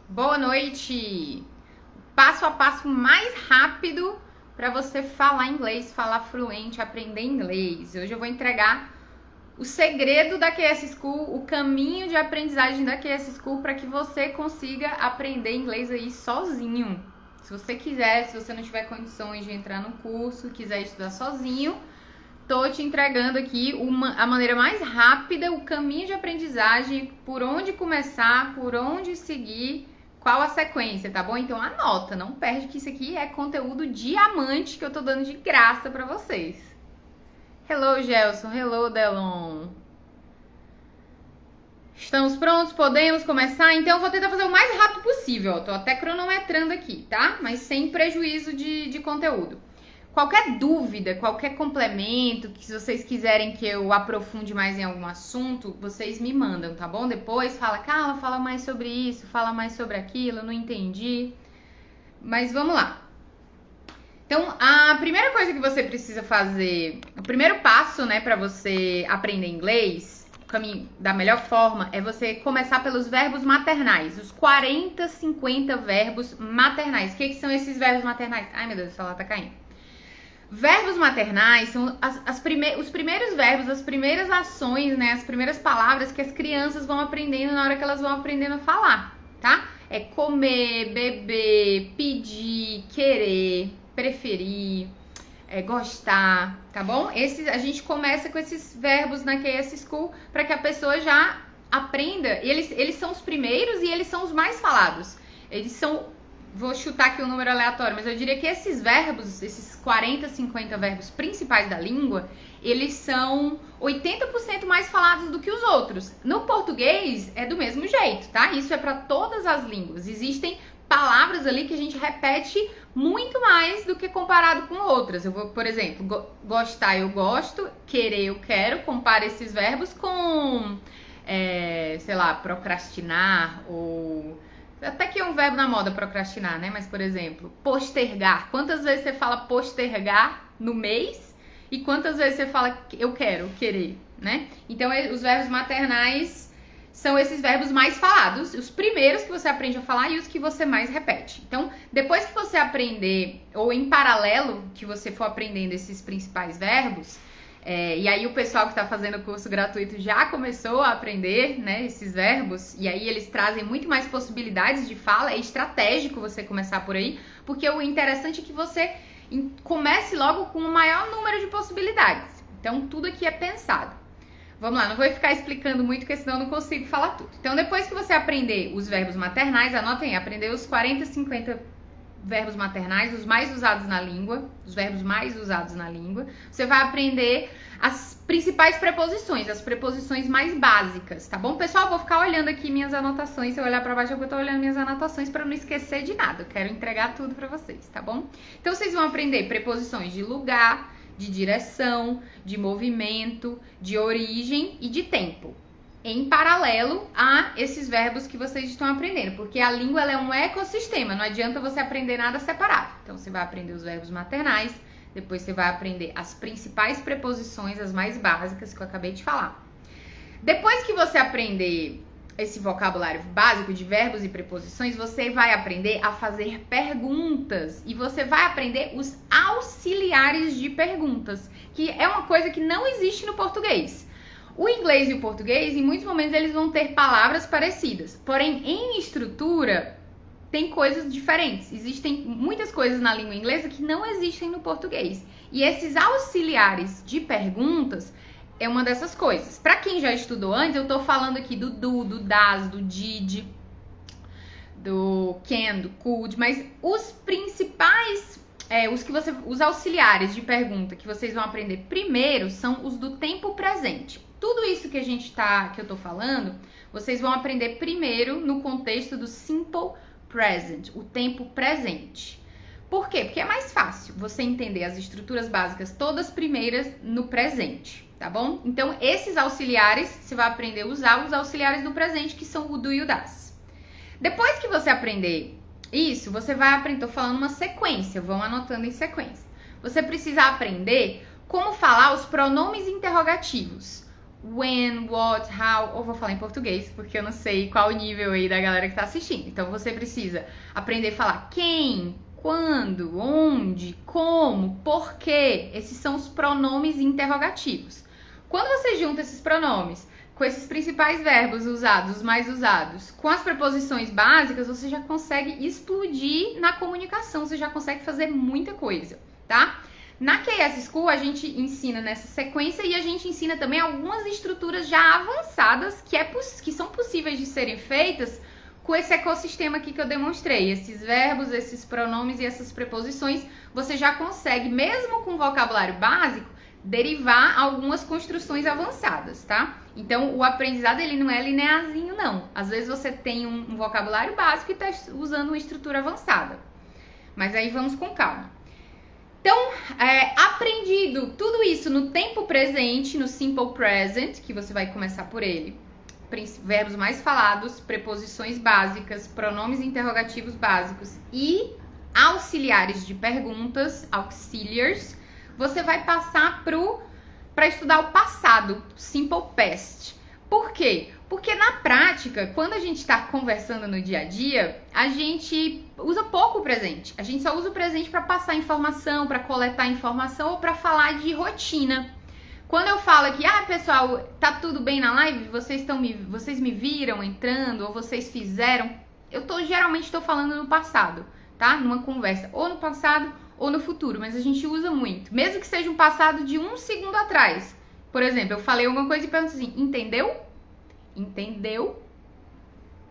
Boa noite! Passo a passo mais rápido para você falar inglês, falar fluente, aprender inglês. Hoje eu vou entregar o segredo da QS School, o caminho de aprendizagem da QS School para que você consiga aprender inglês aí sozinho. Se você quiser, se você não tiver condições de entrar no curso, quiser estudar sozinho, tô te entregando aqui a maneira mais rápida, o caminho de aprendizagem, por onde começar, por onde seguir, qual a sequência, tá bom? Então anota, não perde que isso aqui é conteúdo diamante que eu tô dando de graça pra vocês. Hello, Gelson. Hello, Delon. Estamos prontos? Podemos começar? Então eu vou tentar fazer o mais rápido possível. Ó. Tô até cronometrando aqui, tá? Mas sem prejuízo de conteúdo. Qualquer dúvida, qualquer complemento, que se vocês quiserem que eu aprofunde mais em algum assunto, vocês me mandam, tá bom? Depois fala, calma, fala mais sobre isso, fala mais sobre aquilo, não entendi. Mas vamos lá. Então, a primeira coisa que você precisa fazer, o primeiro passo, né, para você aprender inglês, o caminho da melhor forma é você começar pelos verbos maternais, os 40, 50 verbos maternais. O que são esses verbos maternais? Ai, meu Deus, o celular tá caindo. Verbos maternais são os primeiros verbos, as primeiras ações, né? As primeiras palavras que as crianças vão aprendendo na hora que elas vão aprendendo a falar, tá? É comer, beber, pedir, querer, preferir, gostar, tá bom? A gente começa com esses verbos na QS School para que a pessoa já aprenda. Eles são os primeiros e eles são os mais falados. Eles são... Vou chutar aqui um número aleatório, mas eu diria que esses verbos, esses 40, 50 verbos principais da língua, eles são 80% mais falados do que os outros. No português é do mesmo jeito, tá? Isso é para todas as línguas. Existem palavras ali que a gente repete muito mais do que comparado com outras. Eu vou, por exemplo, gostar eu gosto, querer eu quero, comparo esses verbos com, sei lá, procrastinar ou... Até que é um verbo na moda, procrastinar, né? Mas, por exemplo, postergar. Quantas vezes você fala postergar no mês? E quantas vezes você fala eu quero, querer, né? Então, os verbos maternais são esses verbos mais falados. Os primeiros que você aprende a falar e os que você mais repete. Então, depois que você aprender, ou em paralelo que você for aprendendo esses principais verbos... e aí o pessoal que está fazendo o curso gratuito já começou a aprender, né, esses verbos, e aí eles trazem muito mais possibilidades de fala. É estratégico você começar por aí, porque o interessante é que você comece logo com o maior número de possibilidades. Então tudo aqui é pensado. Vamos lá, não vou ficar explicando muito, porque senão eu não consigo falar tudo. Então depois que você aprender os verbos maternais, anotem aí, aprender os 40, 50 verbos maternais, os mais usados na língua, os verbos mais usados na língua, você vai aprender as principais preposições, as preposições mais básicas, tá bom? Pessoal, eu vou ficar olhando aqui minhas anotações, se eu olhar pra baixo, eu tô olhando minhas anotações para não esquecer de nada, eu quero entregar tudo pra vocês, tá bom? Então, vocês vão aprender preposições de lugar, de direção, de movimento, de origem e de tempo, em paralelo a esses verbos que vocês estão aprendendo, porque a língua ela é um ecossistema, não adianta você aprender nada separado. Então você vai aprender os verbos maternais, depois você vai aprender as principais preposições, as mais básicas que eu acabei de falar. Depois que você aprender esse vocabulário básico de verbos e preposições, você vai aprender a fazer perguntas e você vai aprender os auxiliares de perguntas, que é uma coisa que não existe no português. O inglês e o português, em muitos momentos, eles vão ter palavras parecidas. Porém, em estrutura, tem coisas diferentes. Existem muitas coisas na língua inglesa que não existem no português. E esses auxiliares de perguntas é uma dessas coisas. Para quem já estudou antes, eu tô falando aqui do do das, do did, do can, do could. Mas os principais... os auxiliares de pergunta que vocês vão aprender primeiro são os do tempo presente. Tudo isso que eu tô falando, vocês vão aprender primeiro no contexto do simple present, o tempo presente. Por quê? Porque é mais fácil você entender as estruturas básicas todas primeiras no presente, tá bom? Então, esses auxiliares, você vai aprender a usar os auxiliares do presente, que são o do e o das. Depois que você aprender isso, você vai aprender, tô falando uma sequência, vão anotando em sequência. Você precisa aprender como falar os pronomes interrogativos. when, what, how, ou vou falar em português, porque eu não sei qual o nível aí da galera que tá assistindo. Então você precisa aprender a falar quem, quando, onde, como, porquê. Esses são os pronomes interrogativos. Quando você junta esses pronomes com esses principais verbos usados, os mais usados, com as preposições básicas, você já consegue explodir na comunicação, você já consegue fazer muita coisa, tá? Na KS School, a gente ensina nessa sequência e a gente ensina também algumas estruturas já avançadas que são possíveis de serem feitas com esse ecossistema aqui que eu demonstrei. Esses verbos, esses pronomes e essas preposições, você já consegue, mesmo com vocabulário básico, derivar algumas construções avançadas, tá? Então, o aprendizado, ele não é linearzinho, não. Às vezes você tem um vocabulário básico e está usando uma estrutura avançada. Mas aí vamos com calma. Então, aprendido tudo isso no tempo presente, no simple present, que você vai começar por ele, verbos mais falados, preposições básicas, pronomes interrogativos básicos e auxiliares de perguntas, auxiliars, você vai passar para estudar o passado, simple past. Por quê? Porque na prática, quando a gente está conversando no dia a dia, a gente usa pouco o presente. A gente só usa o presente para passar informação, para coletar informação ou para falar de rotina. Quando eu falo aqui, pessoal, tá tudo bem na live? Vocês me viram entrando ou vocês fizeram? Geralmente estou falando no passado, tá? Numa conversa, ou no passado ou no futuro, mas a gente usa muito. Mesmo que seja um passado de 1 segundo atrás. Por exemplo, eu falei alguma coisa e pergunto assim, entendeu? Entendeu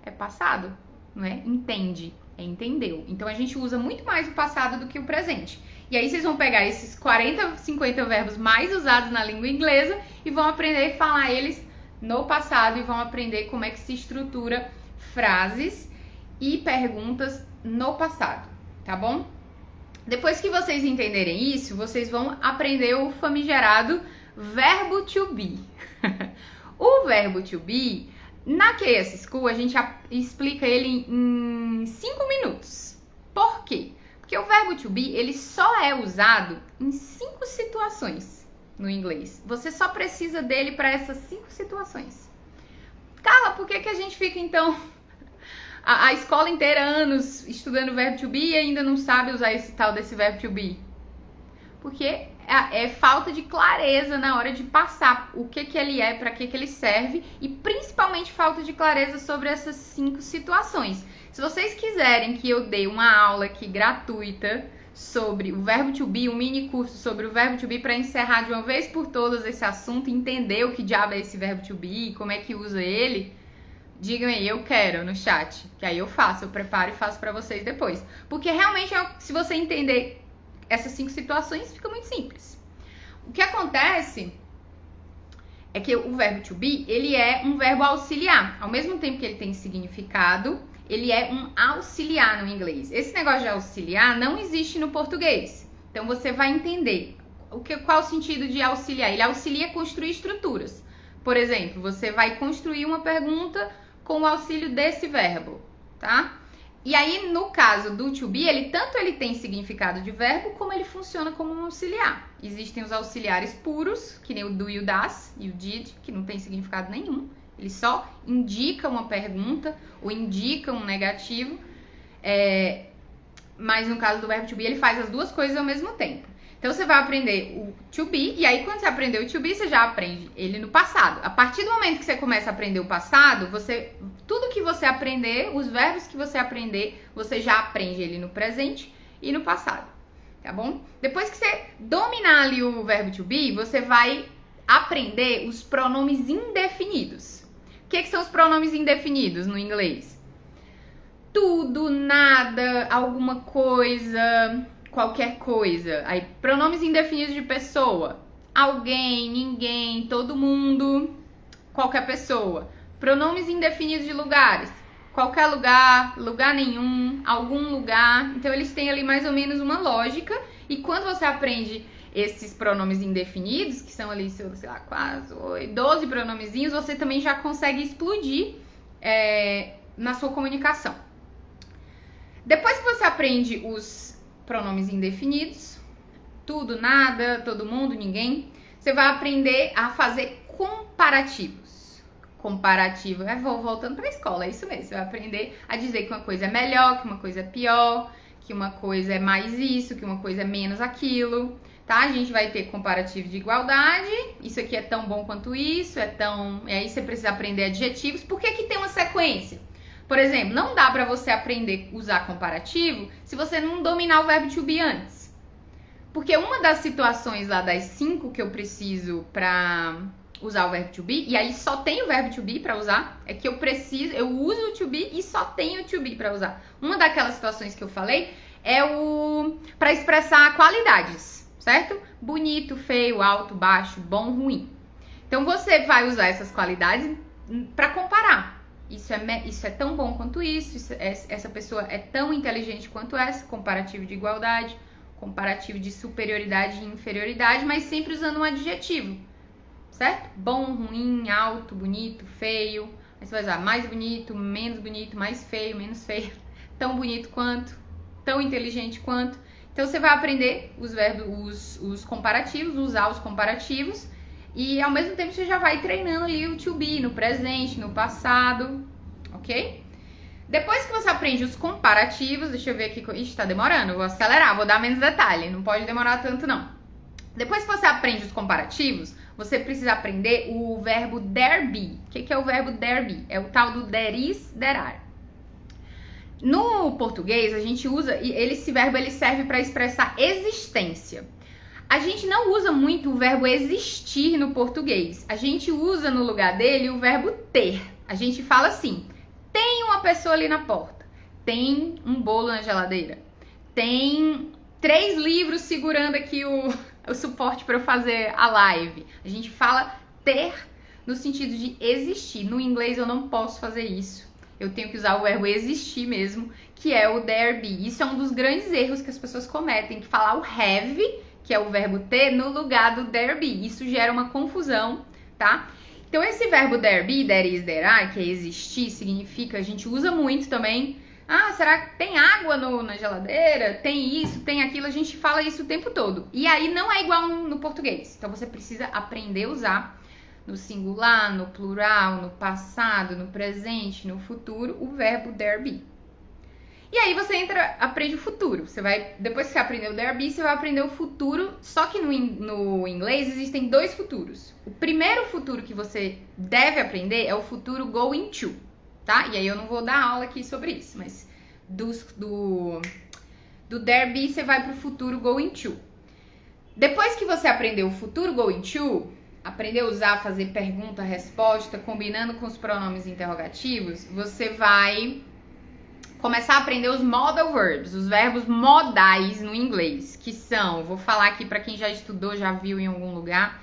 é passado, não é? Entende é entendeu. Então a gente usa muito mais o passado do que o presente. E aí vocês vão pegar esses 40, 50 verbos mais usados na língua inglesa e vão aprender a falar eles no passado e vão aprender como é que se estrutura frases e perguntas no passado, tá bom? Depois que vocês entenderem isso, vocês vão aprender o famigerado verbo to be. O verbo to be, na KS School, a gente explica ele em 5 minutos. Por quê? Porque o verbo to be, ele só é usado em 5 situações no inglês. Você só precisa dele para essas 5 situações. Carla, por que a gente fica, então, a escola inteira, anos, estudando o verbo to be e ainda não sabe usar esse tal desse verbo to be? Porque é falta de clareza na hora de passar o que ele é, para que ele serve e principalmente falta de clareza sobre essas 5 situações. Se vocês quiserem que eu dê uma aula aqui gratuita sobre o verbo to be, um mini curso sobre o verbo to be para encerrar de uma vez por todas esse assunto, entender o que diabo é esse verbo to be, como é que usa ele, digam aí, eu quero no chat, que aí eu preparo e faço para vocês depois. Porque realmente, se você entender essas 5 situações, fica muito simples. O que acontece é que o verbo to be, ele é um verbo auxiliar. Ao mesmo tempo que ele tem significado, ele é um auxiliar no inglês. Esse negócio de auxiliar não existe no português. Então, você vai entender qual o sentido de auxiliar. Ele auxilia a construir estruturas. Por exemplo, você vai construir uma pergunta com o auxílio desse verbo, tá? E aí, no caso do to be, ele tem significado de verbo, como ele funciona como um auxiliar. Existem os auxiliares puros, que nem o do e o das, e o did, que não tem significado nenhum. Ele só indica uma pergunta, ou indica um negativo. Mas no caso do verbo to be, ele faz as duas coisas ao mesmo tempo. Então, você vai aprender o to be, e aí quando você aprender o to be, você já aprende ele no passado. A partir do momento que você começa a aprender o passado, tudo que você aprender, os verbos que você aprender, você já aprende ele no presente e no passado, tá bom? Depois que você dominar ali o verbo to be, você vai aprender os pronomes indefinidos. O que são os pronomes indefinidos no inglês? Tudo, nada, alguma coisa, qualquer coisa. Aí, pronomes indefinidos de pessoa. Alguém, ninguém, todo mundo, qualquer pessoa. Pronomes indefinidos de lugares. Qualquer lugar, lugar nenhum, algum lugar. Então, eles têm ali mais ou menos uma lógica. E quando você aprende esses pronomes indefinidos, que são ali, sei lá, quase 12 pronomezinhos, você também já consegue explodir na sua comunicação. Depois que você aprende os pronomes indefinidos, tudo, nada, todo mundo, ninguém, você vai aprender a fazer comparativos. Comparativo, voltando para a escola, é isso mesmo. Você vai aprender a dizer que uma coisa é melhor, que uma coisa é pior, que uma coisa é mais isso, que uma coisa é menos aquilo, tá? A gente vai ter comparativo de igualdade, isso aqui é tão bom quanto isso, e aí você precisa aprender adjetivos. Por que tem uma sequência? Por exemplo, não dá para você aprender a usar comparativo se você não dominar o verbo to be antes. Porque uma das situações lá das 5 que eu preciso para usar o verbo to be, e aí só tem o verbo to be para usar, é que eu uso o to be e só tenho o to be para usar. Uma daquelas situações que eu falei é para expressar qualidades, certo? Bonito, feio, alto, baixo, bom, ruim. Então você vai usar essas qualidades para comparar. Isso é tão bom quanto isso, essa pessoa é tão inteligente quanto essa, comparativo de igualdade, comparativo de superioridade e inferioridade, mas sempre usando um adjetivo, certo? Bom, ruim, alto, bonito, feio. Aí você vai usar mais bonito, mais feio, menos feio, tão bonito quanto, tão inteligente quanto. Então você vai aprender os verbos, os comparativos, usar os comparativos, e ao mesmo tempo você já vai treinando ali o to be no presente, no passado, ok? Depois que você aprende os comparativos, deixa eu ver aqui, ixi, tá demorando, vou acelerar, vou dar menos detalhe, não pode demorar tanto não. Depois que você aprende os comparativos, você precisa aprender o verbo there be. O que é o verbo there be? É o tal do there is, there are. No português, a gente usa, esse verbo ele serve para expressar existência. A gente não usa muito o verbo existir no português. A gente usa no lugar dele o verbo ter. A gente fala assim, tem uma pessoa ali na porta, tem um bolo na geladeira, tem 3 livros segurando aqui o suporte para eu fazer a live. A gente fala ter no sentido de existir. No inglês eu não posso fazer isso. Eu tenho que usar o verbo existir mesmo, que é o there be. Isso é um dos grandes erros que as pessoas cometem, que falar o have, que é o verbo ter, no lugar do there be. Isso gera uma confusão, tá? Então esse verbo there be, there is, there are, que é existir, significa, a gente usa muito também. Ah, será que tem água na geladeira? Tem isso, tem aquilo, a gente fala isso o tempo todo. E aí não é igual no português. Então você precisa aprender a usar no singular, no plural, no passado, no presente, no futuro, o verbo there be. E aí você aprende o futuro. Depois que você aprender o there be, você vai aprender o futuro, só que no inglês existem 2 futuros. O primeiro futuro que você deve aprender é o futuro going to, tá? E aí eu não vou dar aula aqui sobre isso, mas do there be você vai pro futuro going to. Depois que você aprender o futuro going to, aprender a usar, fazer pergunta, resposta, combinando com os pronomes interrogativos, você vai começar a aprender os modal verbs, os verbos modais no inglês, que são, vou falar aqui para quem já estudou, já viu em algum lugar,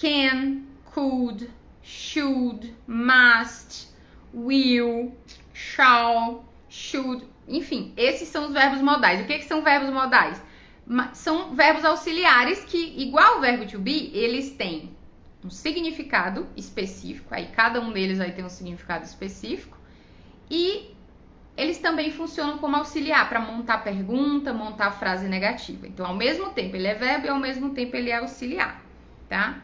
can, could, should, must, will, shall, should, enfim, esses são os verbos modais. O que são verbos modais? São verbos auxiliares que, igual o verbo to be, eles têm um significado específico, aí cada um deles vai ter um significado específico, e eles também funcionam como auxiliar para montar pergunta, montar frase negativa. Então, ao mesmo tempo ele é verbo e ao mesmo tempo ele é auxiliar, tá?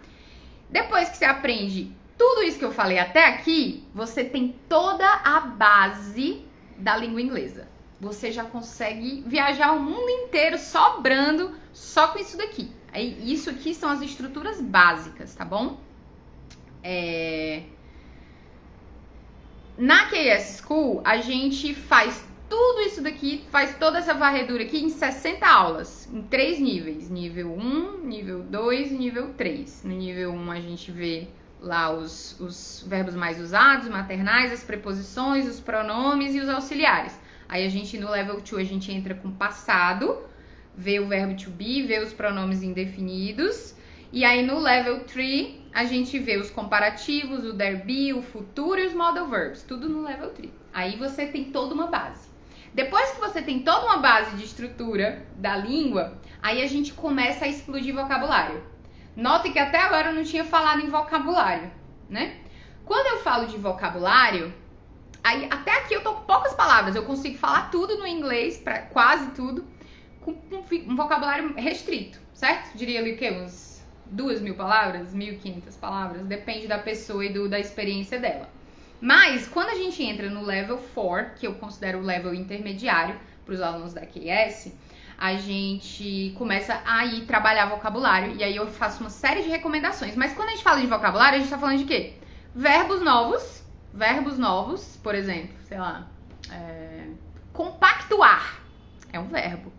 Depois que você aprende tudo isso que eu falei até aqui, você tem toda a base da língua inglesa. Você já consegue viajar o mundo inteiro sobrando só com isso daqui. Aí, isso aqui são as estruturas básicas, tá bom? Na KS School, a gente faz tudo isso daqui, faz toda essa varredura aqui em 60 aulas, em 3 níveis. Nível 1, nível 2 e nível 3. No nível 1 a gente vê lá os verbos mais usados, maternais, as preposições, os pronomes e os auxiliares. Aí a gente, no level 2, a gente entra com passado, vê o verbo to be, vê os pronomes indefinidos. E aí no level 3, a gente vê os comparativos, o there be, o futuro e os modal verbs. Tudo no level 3. Aí você tem toda uma base. Depois que você tem toda uma base de estrutura da língua, aí a gente começa a explodir vocabulário. Note que até agora eu não tinha falado em vocabulário, né? Quando eu falo de vocabulário, aí até aqui eu tô com poucas palavras. Eu consigo falar tudo no inglês, quase tudo, com um vocabulário restrito, certo? Diria ali o quê? Uns 2.000 palavras, 1.500 palavras, depende da pessoa e da experiência dela. Mas, quando a gente entra no level 4, que eu considero o level intermediário para os alunos da QS, a gente começa a ir trabalhar vocabulário, e aí eu faço uma série de recomendações. Mas quando a gente fala de vocabulário, a gente tá falando de quê? Verbos novos, por exemplo, sei lá, compactuar é um verbo,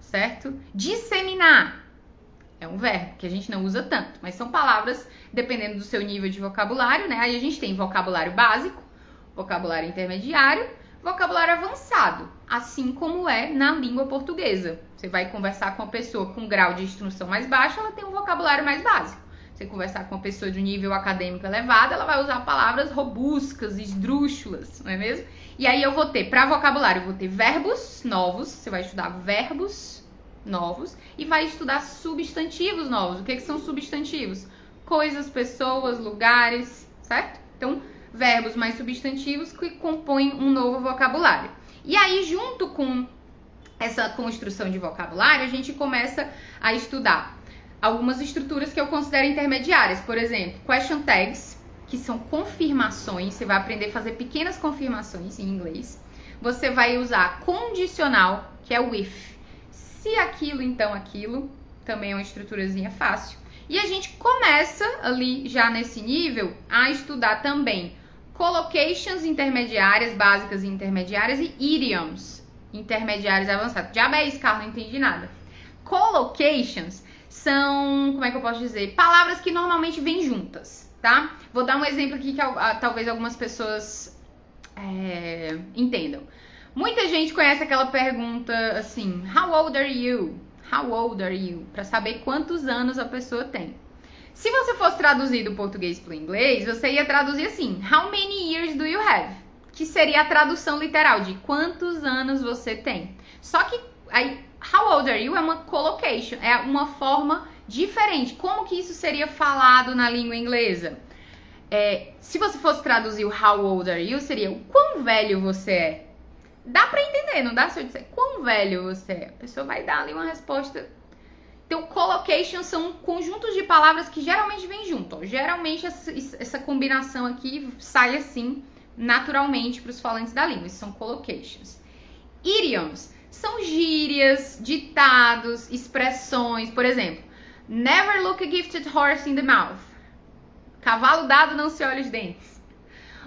certo? Disseminar é um verbo, que a gente não usa tanto, mas são palavras, dependendo do seu nível de vocabulário, né? Aí a gente tem vocabulário básico, vocabulário intermediário, vocabulário avançado, assim como é na língua portuguesa. Você vai conversar com uma pessoa com grau de instrução mais baixo, ela tem um vocabulário mais básico. Você conversar com uma pessoa de nível acadêmico elevado, ela vai usar palavras robustas, esdrúxulas, não é mesmo? E aí eu vou ter, para vocabulário, eu vou ter verbos novos, você vai estudar verbos novos e vai estudar substantivos novos. O que são substantivos? Coisas, pessoas, lugares, certo? Então, verbos mais substantivos que compõem um novo vocabulário. E aí, junto com essa construção de vocabulário, a gente começa a estudar algumas estruturas que eu considero intermediárias. Por exemplo, question tags, que são confirmações. Você vai aprender a fazer pequenas confirmações em inglês. Você vai usar condicional, que é o if. Se aquilo, então aquilo. Também é uma estruturazinha fácil. E a gente começa ali, já nesse nível, a estudar também collocations intermediárias, básicas e intermediárias, e idioms intermediários avançados. Já bem, Carla, não entendi nada. Collocations são, como é que eu posso dizer? Palavras que normalmente vêm juntas, tá? Vou dar um exemplo aqui que talvez algumas pessoas entendam. Muita gente conhece aquela pergunta assim, how old are you? How old are you? Para saber quantos anos a pessoa tem. Se você fosse traduzir do português para o inglês, você ia traduzir assim, how many years do you have? Que seria a tradução literal de quantos anos você tem. Só que aí, how old are you é uma collocation, é uma forma diferente. Como que isso seria falado na língua inglesa? Se você fosse traduzir o how old are you, seria o quão velho você é. Dá pra entender, não dá? Se eu disser quão velho você é, a pessoa vai dar ali uma resposta. Então, collocations são conjuntos de palavras que geralmente vêm junto. Ó. Geralmente, essa combinação aqui sai assim, naturalmente, para os falantes da língua. Isso são collocations. Idioms são gírias, ditados, expressões. Por exemplo, never look a gifted horse in the mouth. Cavalo dado não se olha os dentes.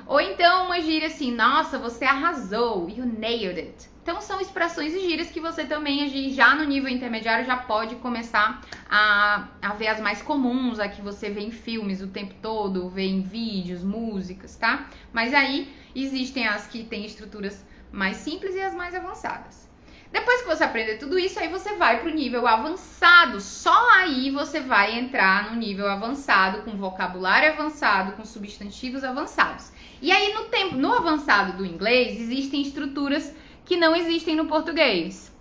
Ou então uma gíria assim, nossa, você arrasou, you nailed it. Então são expressões e gírias que você também, já no nível intermediário, já pode começar a ver as mais comuns, a que você vê em filmes o tempo todo, vê em vídeos, músicas, tá? Mas aí existem as que têm estruturas mais simples e as mais avançadas. Depois que você aprender tudo isso, aí você vai para o nível avançado. Só aí você vai entrar no nível avançado, com vocabulário avançado, com substantivos avançados. E aí no avançado do inglês, existem estruturas que não existem no português,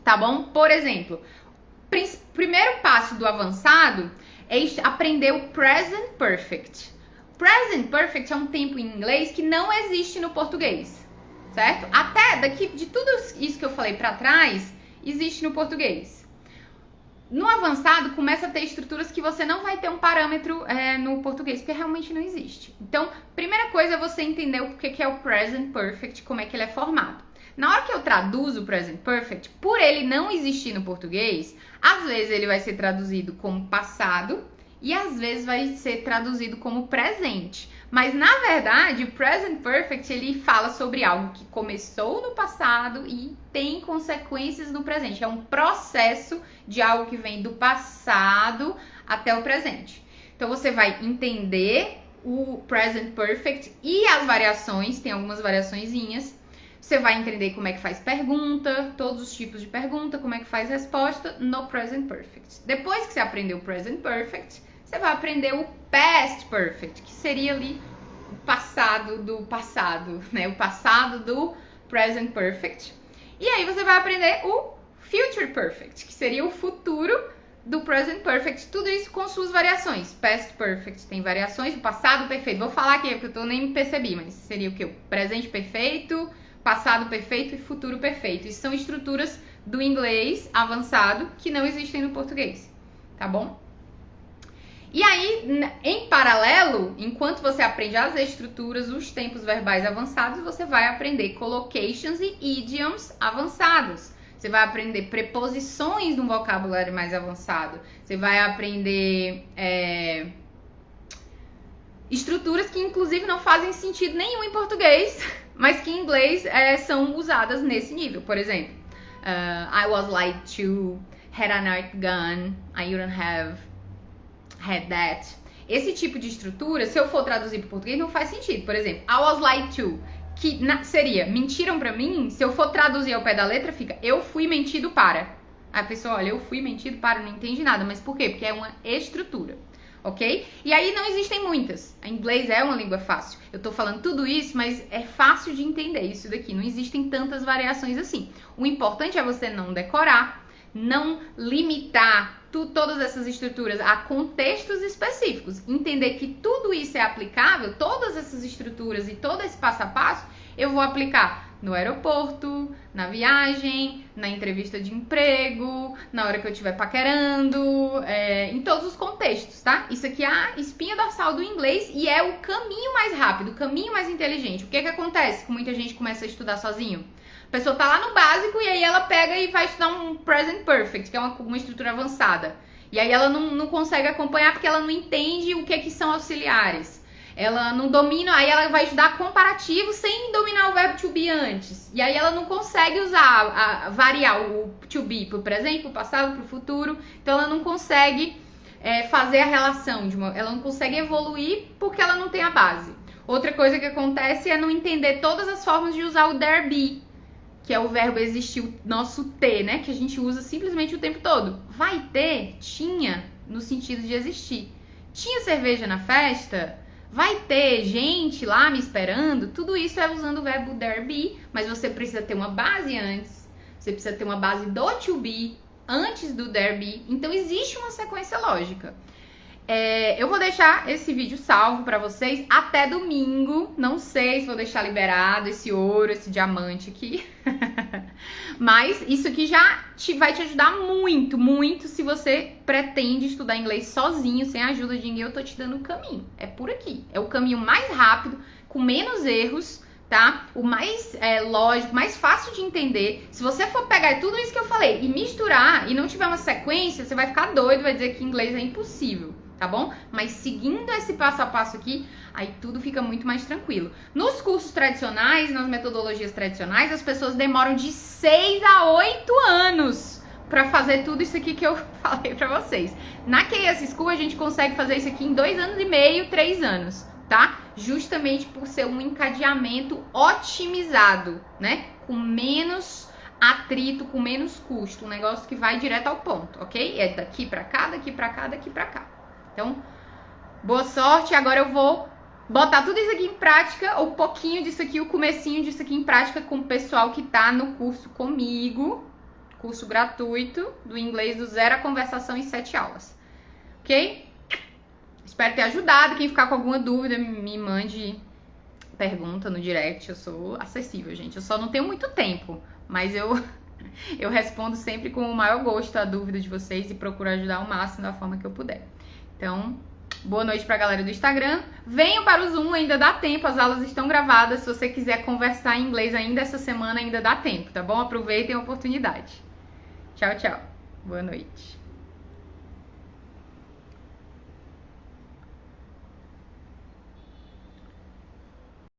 tá bom? Por exemplo, o primeiro passo do avançado é aprender o present perfect. Present perfect é um tempo em inglês que não existe no português, certo? Até de tudo isso que eu falei para trás, existe no português. No avançado, começa a ter estruturas que você não vai ter um parâmetro no português, porque realmente não existe. Então, primeira coisa é você entender o que é o present perfect, como é que ele é formado. Na hora que eu traduzo o present perfect, por ele não existir no português, às vezes ele vai ser traduzido como passado e às vezes vai ser traduzido como presente. Mas, na verdade, o present perfect, ele fala sobre algo que começou no passado e tem consequências no presente. É um processo de algo que vem do passado até o presente. Então, você vai entender o present perfect e as variações, tem algumas variaçõezinhas. Você vai entender como é que faz pergunta, todos os tipos de pergunta, como é que faz resposta no present perfect. Depois que você aprender o present perfect, você vai aprender o past perfect, que seria ali o passado do passado, né? O passado do present perfect. E aí você vai aprender o future perfect, que seria o futuro do present perfect. Tudo isso com suas variações. Past perfect tem variações, o passado perfeito. Vou falar aqui, porque eu nem percebi, mas seria o que? O presente perfeito, passado perfeito e futuro perfeito. Isso são estruturas do inglês avançado que não existem no português, tá bom? E aí, em paralelo, enquanto você aprende as estruturas, os tempos verbais avançados, você vai aprender collocations e idioms avançados. Você vai aprender preposições de um vocabulário mais avançado. Você vai aprender estruturas que, inclusive, não fazem sentido nenhum em português, mas que em inglês são usadas nesse nível. Por exemplo, I was lied to, had a night gun, I wouldn't have had that. Esse tipo de estrutura, se eu for traduzir para português, não faz sentido. Por exemplo, I was lied to, que seria mentiram para mim. Se eu for traduzir ao pé da letra, fica eu fui mentido para. A pessoa, olha, eu fui mentido para, não entende nada. Mas por quê? Porque é uma estrutura, ok? E aí não existem muitas. O inglês é uma língua fácil. Eu tô falando tudo isso, mas é fácil de entender isso daqui. Não existem tantas variações assim. O importante é você não decorar, não limitar todas essas estruturas a contextos específicos. Entender que tudo isso é aplicável, todas essas estruturas e todo esse passo a passo, eu vou aplicar no aeroporto, na viagem, na entrevista de emprego, na hora que eu estiver paquerando, em todos os contextos, tá? Isso aqui é a espinha dorsal do inglês e é o caminho mais rápido, o caminho mais inteligente. O que acontece com muita gente que começa a estudar sozinho? A pessoa tá lá no básico e aí ela pega e vai estudar um present perfect, que é uma estrutura avançada. E aí ela não consegue acompanhar porque ela não entende o que são auxiliares. Ela não domina, aí ela vai estudar comparativo sem dominar o verbo to be antes. E aí ela não consegue variar o to be pro presente, pro passado, pro futuro. Então ela não consegue fazer a relação, ela não consegue evoluir porque ela não tem a base. Outra coisa que acontece é não entender todas as formas de usar o there be, que é o verbo existir, o nosso ter, né? Que a gente usa simplesmente o tempo todo. Vai ter, tinha, no sentido de existir. Tinha cerveja na festa? Vai ter gente lá me esperando? Tudo isso é usando o verbo there be, mas você precisa ter uma base antes. Você precisa ter uma base do to be antes do there be. Então existe uma sequência lógica. Eu vou deixar esse vídeo salvo para vocês até domingo. Não sei se vou deixar liberado esse ouro, esse diamante aqui. Mas isso aqui já vai te ajudar muito, muito se você pretende estudar inglês sozinho, sem a ajuda de ninguém. Eu tô te dando o caminho. É por aqui. É o caminho mais rápido, com menos erros, tá? O mais lógico, mais fácil de entender. Se você for pegar tudo isso que eu falei e misturar e não tiver uma sequência, você vai ficar doido, vai dizer que inglês é impossível. Tá bom? Mas seguindo esse passo a passo aqui, aí tudo fica muito mais tranquilo. Nos cursos tradicionais, nas metodologias tradicionais, as pessoas demoram de 6 a 8 anos para fazer tudo isso aqui que eu falei para vocês. Na KS School, a gente consegue fazer isso aqui em 2 anos e meio, 3 anos, tá? Justamente por ser um encadeamento otimizado, né? Com menos atrito, com menos custo. Um negócio que vai direto ao ponto, ok? É daqui para cá, daqui para cá, daqui para cá. Então, boa sorte. Agora eu vou botar tudo isso aqui em prática, um pouquinho disso aqui, o comecinho disso aqui em prática com o pessoal que tá no curso comigo, curso gratuito do inglês do zero à conversação em 7 aulas, ok? Espero ter ajudado. Quem ficar com alguma dúvida, me mande pergunta no direct. Eu sou acessível, gente. Eu só não tenho muito tempo, mas eu respondo sempre com o maior gosto a dúvida de vocês e procuro ajudar ao máximo da forma que eu puder. Então, boa noite pra galera do Instagram. Venham para o Zoom, ainda dá tempo, as aulas estão gravadas. Se você quiser conversar em inglês ainda essa semana, ainda dá tempo, tá bom? Aproveitem a oportunidade. Tchau, tchau. Boa noite.